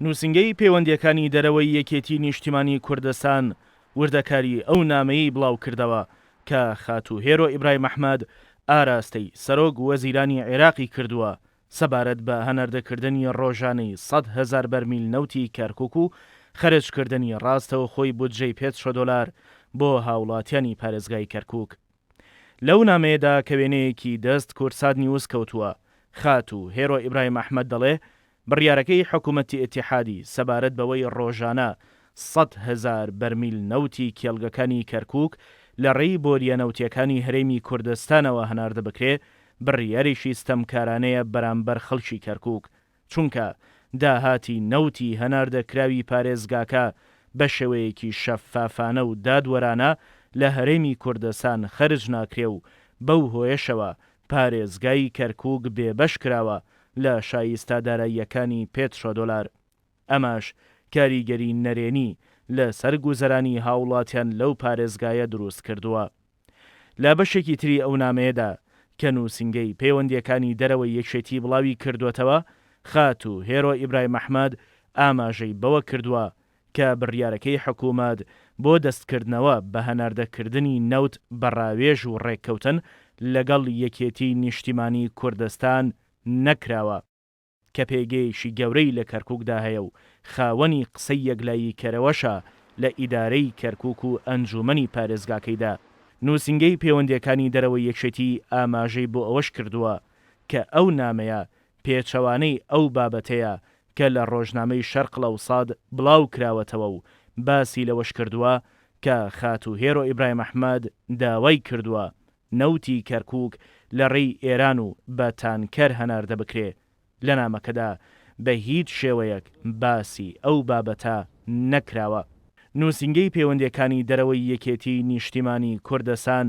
نووسنگەی پەیوەندیەکانی دەرەوەی یەکێتی نیشتیمانی کوردستان وردەکاری ئەو نامەیەی بڵاو کردەوە کە خاتوو ھێرۆ ئیبراهیم ئەحمەد ئاراستەی سەرۆک وەزیرانی عێراقی کردووە سەبارەت بە هەناردەکردنی ڕۆژانەی 100,000 بەرمیل نەوتی کەرکوک و خەرجکردنی ڕاستەوە خۆی بودجەی $500 بۆ هاوڵاتیانی پارێزگای کەرکوک. لەو نامەیەدا کە وێنەیەکی دەست کوردسات نیوز کەوتووە خاتوو ھێرۆ ئیبراهیم ئەحمەد دەڵێ بڕیارەکەی حکوومەتی ئیتیحادی سەبارەت بەوەی ڕۆژانە 100,000 بەرمیل نەوتی کێڵگەکانی کەرکوک لە ڕێی بۆریە نەوتیەکانی هەرێمی کوردستانەوە هەناردە بکرێ بڕیارێکی ستەمکارانەیە بەرامبەر خەڵکی کەرکوک، چونکە داهاتی نەوتی هەناردەکراوی پارێزگاکە بە شێوەیەکی شەفافانە و دادوەرانە لە هەرێمی کوردستان خەرج ناکرێ و بەو هۆیشەوە پارێزگای کەرکوک بێبەش کراوە لە شایستاداراییەکانی $500. ئەماش کاریگەری نەرێنی لە سەرگوزەرانی هاوڵاتیان لەو پارێزگایە دروست کردووە. لە بەشێکی تری ئەو نامەیەدا کە نووسنگەی پەیوەندیەکانی دەرەوەی یەکێتی بڵاوی کردوێتەوە خاتوو ھێرۆ ئیبراهیم ئەحمەد ئاماژەی بەوە کردووە کە بڕیارەکەی حکوومەت بۆ دەستکردنەوە بە هەناردەکردنی نەوت بەڕاوێژ و ڕێککەوتن لەگەڵ یەکێتی نیشتیمانی کوردستان نەکراوە کە پێگەیشی گەورەی لە کەرکوکدا هەیە و خاوەنی قسەی یەکلایی کەرەوەشە لە ئیدارەی کەرکوک و ئەنجومەنی پارێزگاکەیدا. نووسنگەی پەیوەندیەکانی دەرەوەی یەکێتی ئاماژەی بۆ ئەوەش کردووە کە ئەو نامەیە پێچەوانەی ئەو بابەتەیە کە لە ڕۆژنامەی شەرق لەوساد بڵاو کراوەتەوە و باسی لەوەش کردووە کە خاتوو ھێرۆ ئیبراهیم ئەحمەد داوای کردووە نەوتی کەرکوک لە ڕێی ئێران و بە تانکەر هەناردە بکرێ. لە نامەکەدا بە هیچ شێوەیەک باسی ئەو بابەتە نەکراوە. نووسنگەی پەیوەندیەکانی دەرەوەی یەکێتی نیشتیمانی کوردستان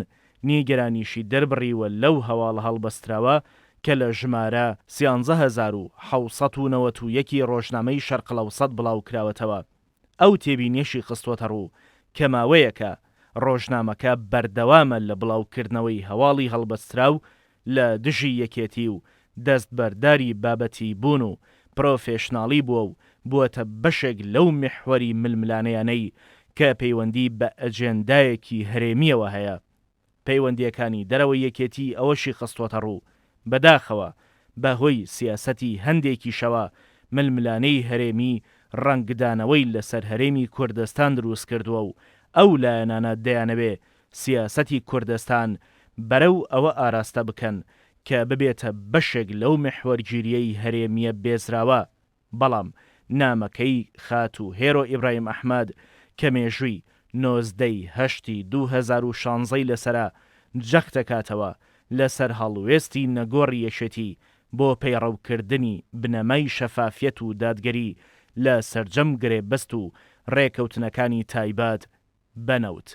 نیگەرانیشی دەربڕیوە لەو هەواڵ هەڵبەستراوە کە لە ژمارە 13,791 ڕۆژنامەی شەرق لەوسەد بڵاو کراوەتەوە. ئەو تێبینیەشی خستوەتە ڕوو کە ماوەیەکە ڕۆژنامەکە بەردەوامە لە بڵاوکردنەوەی هەواڵی هەڵبەستراو لە دژی یەکێتی و دەستبەرداری بابەتی بوون و پرۆفێشناڵی بووە و بووەتە بەشێک لەو میحوەری ململانەیانەی کە پەیوەندی بە ئەجێندایەکی هەرێمیەوە هەیە. پەیوەندیەکانی دەرەوەی یەکێتی ئەوەشی خستوەتە ڕوو بەداخەوە بەهۆی سیاسەتی هەندێکی شەوە ململانەی هەرێمی ڕەنگدانەوەی لەسەر هەرێمی کوردستان دروست کردووە و ئەو لایەنانە دەیانەوێ سیاسەتی کوردستان بەرەو ئەوە ئاراستە بکەن کە ببێتە بەشێک لەو محوەرگیریەی هەرێمیە بێزراوە. بەڵام نامەکەی خاتوو ھێرۆ ئیبراهیم ئەحمەد کە مێژووی 19/2016 لەسرە جەخت دەکاتەوە لەسەر هەڵوێستی نەگۆڕی یەکێتی بۆ پەیڕەوکردنی بنەمای شەفافیەت و دادگەری لە سەرجەم گرێبەست و ڕێکەوتنەکانی تایبەت بەنەوت.